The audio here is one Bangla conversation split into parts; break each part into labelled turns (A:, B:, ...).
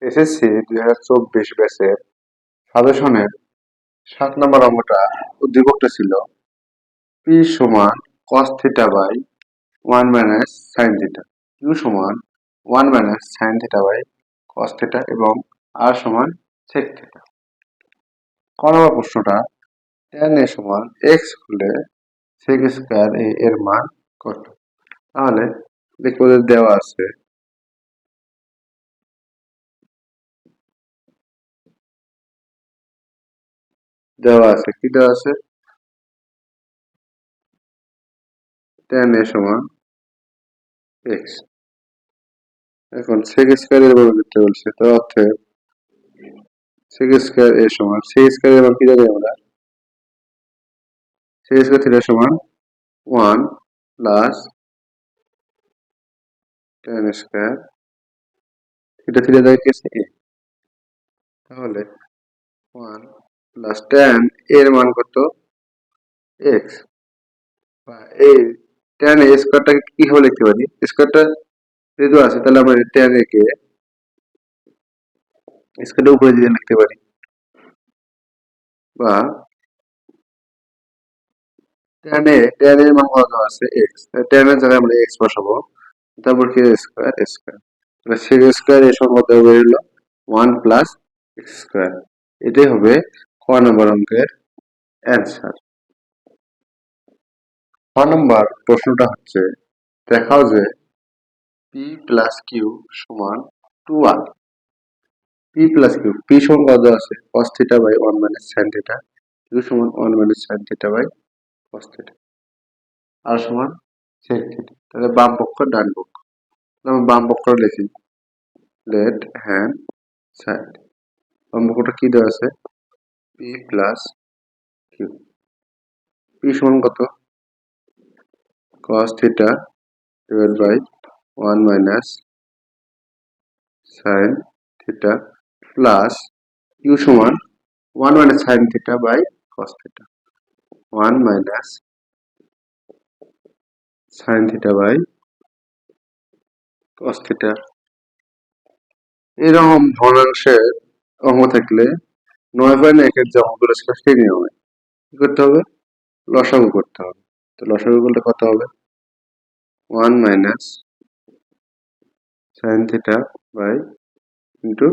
A: এসএসসি 2024 ব্যাচের সাজেশনের 7 নম্বর অঙ্কটা উদ্দীপকটা ছিল পি সমান cos theta by 1 - sin theta, Q সমান 1 - sin theta by cos theta এবং আর সমান সেক থিটা। ক নম্বর প্রশ্নটা tan a সমান এক্স হলে সেক স্কয়ার a এর মান কত? তাহলে দেখো ওদের দেওয়া আছে কি দেওয়া আছে tan a সমান এক্স। এখন সেক স্কয়ার এর মান করতে বলছে, তার অর্থে সেক স্কয়ার এর সমান সেক স্কয়ার এর মান কি জানি আমরা, সেক স্কয়ার থিটা সমান 1 plus tan square theta theta দেয় কি আছে a, তাহলে 1 প্লাস tan এর মান কত x, বা এই tan a স্কয়ারটাকে কি ভাবে লিখতে পারি, স্কয়ারটা যেহেতু আছে তাহলে আমরা tan a কে স্কয়ারটা উপরে দিয়ে লিখতে পারি, বা tan এর মান কত আছে x, tan এর জায়গায় আমরা x বসাবো, তারপর কি স্কয়ার স্কয়ার, তাহলে sec স্কয়ার এর সমান কত হলো 1 প্লাস x স্কয়ার। এটাই হবে ক নম্বর অঙ্কের অ্যান্সার। ক নম্বর প্রশ্নটা হচ্ছে দেখাও যে p প্লাস কিউ সমান 2r। p plus Q, p সমান কত আছে cos theta by 1 - sin theta, Q সমান 1 - sin theta by cos theta, R সমান sec থিটা। তাহলে বাম পক্ষ ডান পক্ষ, আমরা বাম পক্ষ লিখি লেফট হ্যান্ড সাইড। বাম পক্ষটা কি দেওয়া আছে p প্লাস কিউ, p সমান কত cos theta divided by 1 - sin theta plus Q সমান 1 - sin theta by cos theta, 1 - sin theta by cos theta. এরকম ভগ্নাংশের অঙ্ক থাকলে 9.1 যে অঙ্কগুলো ছিল সেই নিয়মে কি করতে হবে, লসাগু করতে হবে। তো লসাগু করলে কত হবে 1 - sin theta by into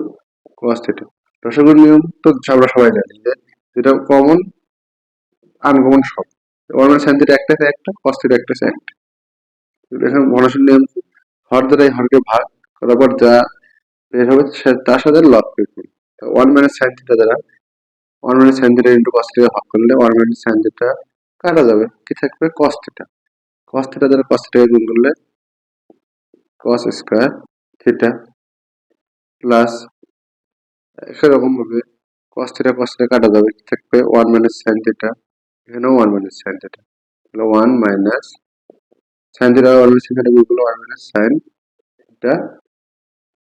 A: cos theta. লসাগুর নিয়ম তো আমরা সবাই জানি যে যেটা কমন আনকমন সব, 1 - sin থিটা একটা একটা, cos থিটা একটা একটা। এখন ভগ্নাংশের নিয়ম কি, হর দ্বারাই হরকে ভাগ করার পর যা বের হবে তার সাথে লব বিয়োগ। 1 - sin থিটা দ্বারা 1 - sin theta into cos theta ভাগ করলে 1 - sin থিটা কাটা যাবে, কি থাকবে cos থিটা। cos থিটা দ্বারা cos থিটাকে গুণ করলে cos স্কয়ার থিটা প্লাস সেরকম ভাবে cos থিটা কাটা যাবে, কি থাকবে 1 - sin থিটা, এখানেও 1 - sin থিটা, তাহলে 1 - sin থিটা 1 - sin থিটা গুণ করলে 1 - sin থিটা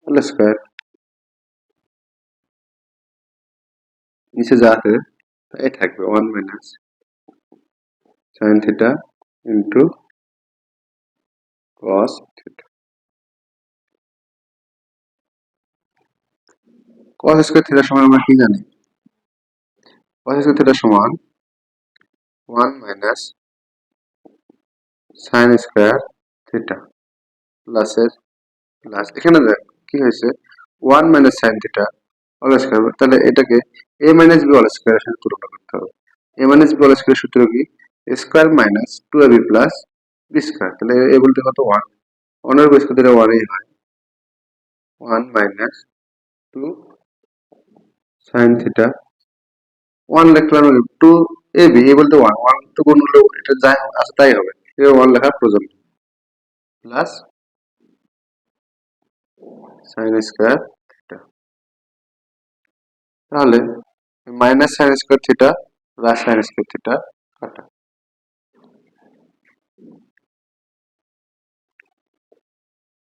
A: হোল স্কয়ার। নিচে যা আছে তাই থাকবে 1 - sin theta into cos theta. cos square theta সমান আমরা কি জানি, cos স্কয়ার থিটা সমান 1 - sin স্কয়ার থিটা প্লাসের প্লাস, এখানে দেখ কি হয়েছে 1 - sin থিটা হোল স্কয়ার, তাহলে এটাকে a - b হোল স্কয়ার এর সাথে তুলনা করতে হবে। a - b হোল স্কয়ার সূত্র কি, a square minus 2ab plus b square, তাহলে a বলতে কত 1, 1 এর স্কয়ার দিলে 1 ই হয়, 1 - 2 sin থিটা, 1 লিখলাম 2ab, a বলতে 1, 1 তো গুণ হলো এটা যাই আছে তাই হবে, এর 1 লেখার প্রয়োজন নেই, প্লাস sin স্কয়ার থিটা। তাহলে minus sin square theta plus sin square theta কাটা,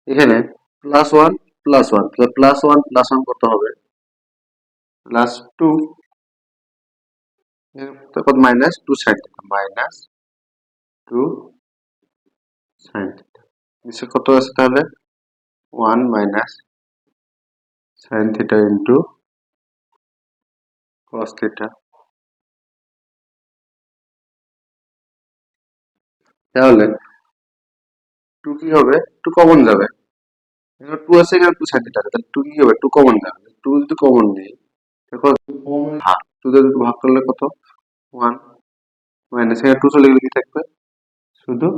A: এখানে প্লাস 1 প্লাস 1, তাহলে প্লাস 1 প্লাস 1 কত হবে প্লাস 2, তারপর minus 2 sin theta, minus 2 sin theta, নিচে কত আছে তাহলে 1 - sine theta into cos theta. তাহলে টু কি হবে, টু কমন যাবে, এখানে টু আছে, এখানে টু সাইন থিটা আছে, তাহলে টু কি হবে, টু কমন যাবে, টু যদি কমন নেই দেখো হাফ, টু দিয়ে দুটো ভাগ করলে কত, ওয়ান, মাইনাস এখানে টু চলে গেলে কি থাকবে, শুধু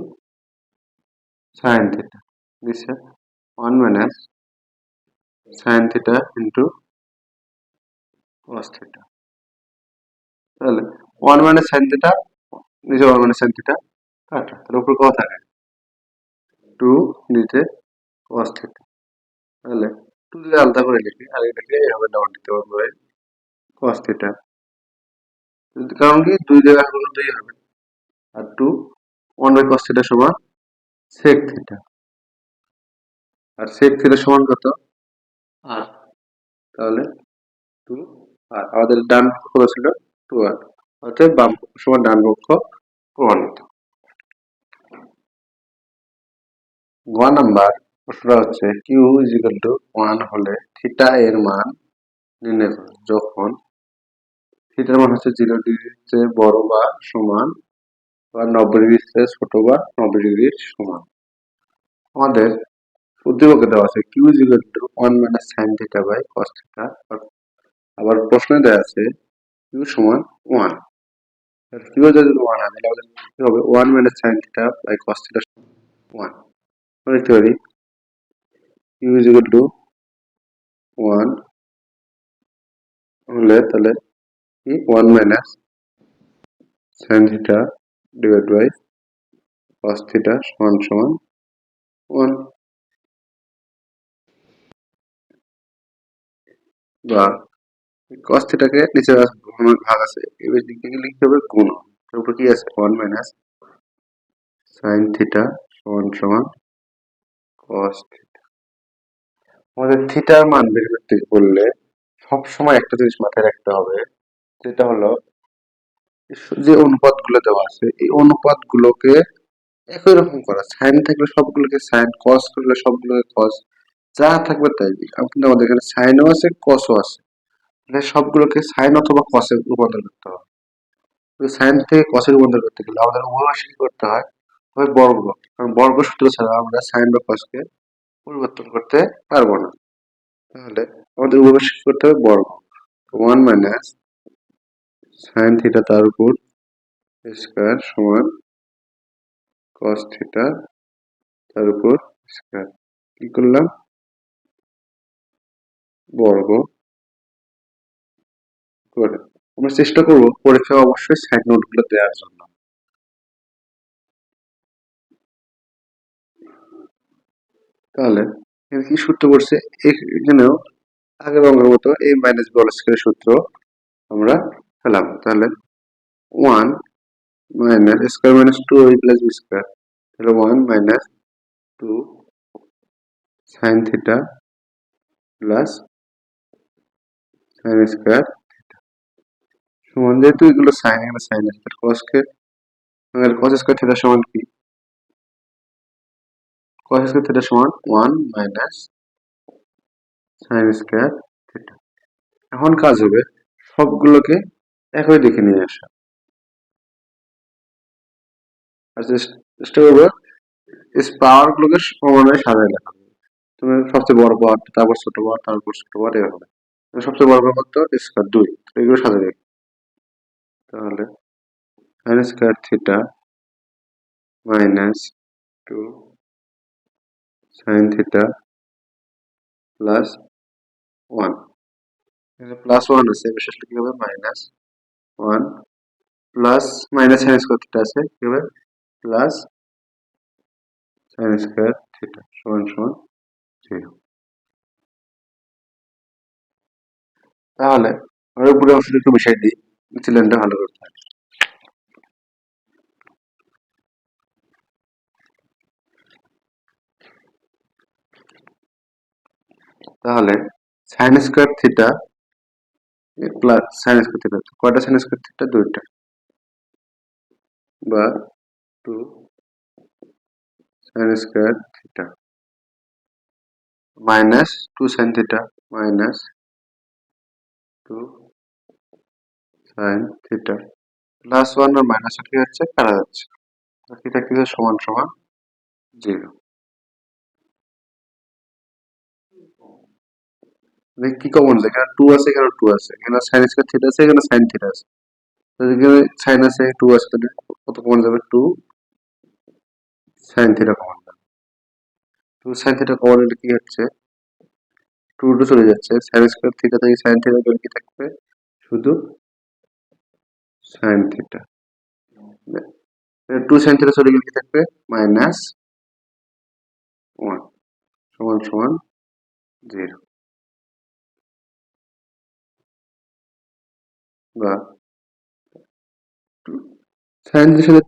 A: সাইন থিটা, দিচ্ছে one minus sine theta into cos theta. তাহলে ওয়ান মাইনাস সাইন থিটা, নিচে ওয়ান মাইনাস সাইন থিটা কাটা, তাহলে উপরে কত থাকে, টু নিচে কস থিটা। তাহলে টু যদি আলাদা করে লিখি আর এটাকে এভাবে ডাউন দিতে পারবো কস থিটা, কারণ কি দুই জায়গায় হলো দুই হবে, আর two one by cos theta সমান সেক থিটা, আর সেক থিটা সমান কত, আর তাহলে টু, আর আমাদের ডান পক্ষ কত ছিল, টু আর, অর্থাৎ বাম পক্ষ সমান ডান পক্ষ প্রমাণিত। 1 নাম্বার প্রশ্নটা হচ্ছে কিউ ইজ ইকুয়াল টু 1 হলে থিটা এর মান নির্ণয় করো যখন থিটার মান হচ্ছে 0 ডিগ্রির চেয়ে বড় বা সমান, বা 90 ডিগ্রির চেয়ে ছোট বা 90 ডিগ্রির সমান। আমাদের উদ্দীপকে দেওয়া আছে Q is equal to 1 minus sine theta by cos theta, আবার প্রশ্নে দেওয়া আছে কিউ সমান 1, কিউ যদি 1 হয় তাহলে আমাদের কি হবে, 1 minus sine theta by cos theta 1, লিখতে পারি কিউ ইজ ইকুয়াল টু 1 হলে তাহলে কি 1 minus sine theta divide by cos theta সমান সমান 1, বা কস থিটাকে নিচে ভাগ আছে এবার দিক থেকে লিখতে হবে গুণ, তার উপর কি আছে 1 মাইনাস সাইন থিটা সমান সমান কস থিটা। আমাদের থিটার মান বের করতে বললে সবসময় একটা জিনিস মাথায় রাখতে হবে, যেটা হলো যে অনুপাতগুলো দেওয়া আছে এই অনুপাতগুলোকে একই রকম করা, সাইন থাকলে সবগুলোকে সাইন, কস করলে সবগুলোকে কস, যা থাকবে তাই। কিন্তু আমাদের এখানে সাইনও আছে কসও আছে, তাহলে সবগুলোকে সাইন অথবা কসে রূপান্তর করতে হবে। সাইন থেকে কসে রূপান্তর করতে গেলে আমাদের উভয়কে কি করতে হয়, হয় বর্গ, কারণ বর্গ সূত্র ছাড়া আমরা সাইন বা কসকে পরিবর্তন করতে পারবো না। তাহলে আমাদের উভয়কে কি করতে হবে, বর্গ, 1 মাইনাস সাইন থিটা তার উপর স্কয়ার সমান কস থিটা তার উপর স্কয়ার, কি করলাম, বর্গ করে। আমরা চেষ্টা করব পরীক্ষায় অবশ্যই সাইড নোট গুলো দেওয়ার জন্য। তাহলে এখানে কি সূত্র করছে, এখানেও আগের অঙ্কের মতো এই মাইনাস বি হোল স্কয়ারের সূত্র আমরা পেলাম। তাহলে 1 minus square minus 2 a plus B square, তাহলে 1 minus 2 sine theta plus sine square সমান, যেহেতু এগুলো সাইন, এখানে সাইন আছে কসকে, কস স্কয়ার থিটা সমান কি, cos স্কয়ার থিটা সমান 1 মাইনাস সাইন স্কয়ার থিটা। এখন কাজ হবে সবগুলোকে একই দিকে নিয়ে আসা, আর চেষ্টা করবো পাওয়ার গুলোকে সমানে সাজায় লেখা। তুমি সবচেয়ে বড় পাওয়ার, তারপর ছোট পাওয়ার, তারপর ছোট পাওয়ার, এভাবে সবচেয়ে বড় পাওয়ার তো স্কয়ার 2, এগুলো সাজায় রেখে, তাহলে sine square theta minus 2 sine theta plus 1, এখানে প্লাস 1 আছে, বিশেষ কি হবে minus 1 plus minus sine square theta আছে, কি হবে প্লাস সাইন স্কয়ার থিটা সমান সমান 0। তাহলে আমরা উপরে অংশটা একটু মিশাই দিই, মিথিলেনটা ভালো করতে হয়। তাহলে sine square theta plus sine square theta, কয়টা সাইন স্কয়ার থিটা, দুইটা, বা 2 sine square theta minus 2 sine theta minus 2 sine theta plus 1 আর মাইনাস কি হচ্ছে কাটা যাচ্ছে, কি থাকতেছে সমান সমান 0। কি কমন আছে, এখানে 2 আছে, এখানে 2 আছে, এখানে সাইন স্কয়ার থিটা আছে, এখানে সাইন থিটা আছে, তো এখানে সাইন আছে 2 আছে, তাহলে কত কমন যাবে 2 সাইন থিটা কমন যাবে। 2 সাইন থিটা কমন হলে কি হচ্ছে 2 টো চলে যাচ্ছে, সাইন স্কয়ার থিটা থেকে সাইন থিটা গেলে কি থাকবে শুধু সাইন থিটা। 2 সাইন থিটা চলে গেলে কি থাকবে মাইনাস 1 সমান সমান 0, বা সাইন এর সাথে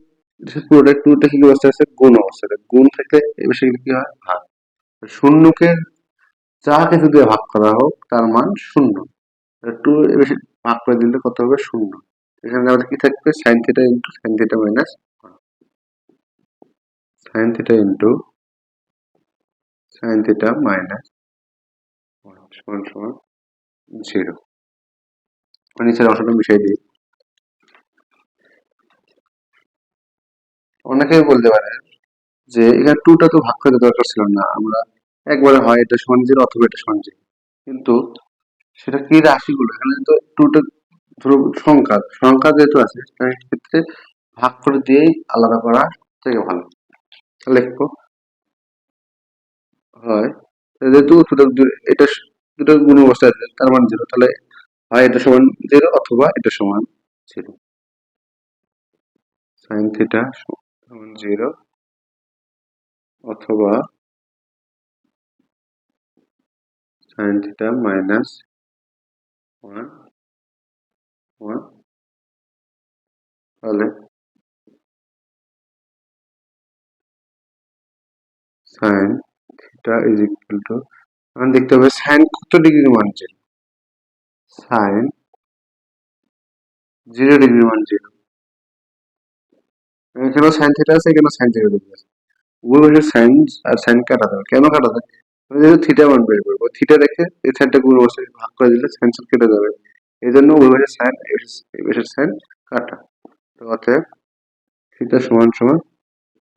A: পুরোটা 2 টা কি অবস্থায় আছে গুণ অবস্থায়, গুণ থাকলে এই বিষয়ে কি হয় ভাগ, শূন্যকে যা কিছু দিয়ে ভাগ করা হোক তার মান শূন্য, 2 এর বেশি ভাগ করে দিলে কত হবে শূন্য। এখানে আমাদের কি থাকবে sine theta into sine theta minus sine theta into sine theta minus সমান সমান 0। নিচের অংশটা মিশিয়ে দিই। অনেকেই বলতে পারে যে এখানে 2 টা তো ভাগ করে দেওয়ার দরকার ছিল না, আমরা একবারে হয় এটা সমান 0 অথবা এটা সমান 0, কিন্তু সেটা কি রাশিগুলো এখানে তো 2 টা ধরো সংখ্যা সংখ্যা যেহেতু আছে সেক্ষেত্রে ভাগ করে দিয়েই আলাদা করা থেকে ভালো। লিখবো হয় যেহেতু এটা দুটো গুণ অবস্থায় আছে তার মান 0, তাহলে হয় এটা সমান 0 অথবা এটা সমান 0, সাইন থিটা সমান 0 অথবা সাইন থিটা মাইনাস 1 1, তাহলে sine theta is equal two, এখন দেখতে হবে সাইন কত ডিগ্রি মান 0, সাইন 0 ডিগ্রি মান 0, এখানেও সাইন থিটা আছে, এখানেও সাইন 0 ডিগ্রি আছে, উভয় পাশে সাইন আর সাইন কাটা যাবে, কেন কাটা যায় আমি যেহেতু থিটা মান বের করবো, থিটা রেখে এই সাইনটা গুণ অবস্থায় ভাগ করে দিলে সাইন সাইন কেটে যাবে, এই জন্য উভয় পাশে সাইন এই পাশের সাইন কাটা, তো অতএব থিটা সমান সমান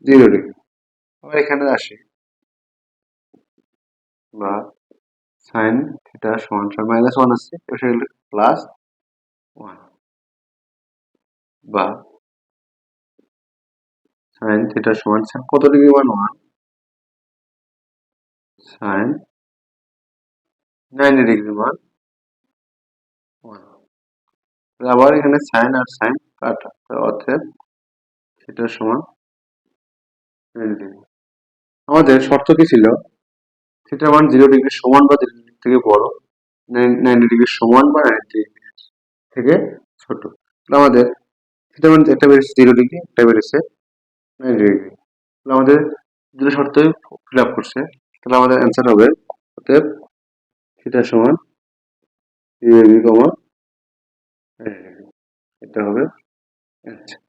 A: 0 ডিগ্রি। আবার এখানে আসি, বা সাইন থিটা সমান সমান মাইনাস 1 আছে এসে গেলে প্লাস 1, বা সাইন থিটা সমান কত ডিগ্রি মান 1 সাইন 90 ডিগ্রি মান 1, আবার এখানে সাইন আর সাইন কাটা, অতএব থিটা সমান 90 ডিগ্রি। আমাদের শর্ত কি ছিল থিটা মান 0 ডিগ্রি সমান বা 0 ডিগ্রি থেকে বড়, 90 ডিগ্রি সমান বা 90 ডিগ্রি থেকে ছোট, তাহলে আমাদের থিটা মান একটা বেড়েছে 0 ডিগ্রি, একটা বেড়েছে 90 ডিগ্রি, তাহলে আমাদের দুটো শর্তই ফিল আপ করছে, তাহলে আমাদের অ্যান্সার হবে অতএব থিটা সমান 0 ডিগ্রি কমা 90 ডিগ্রি, এটা হবে অ্যান্সার।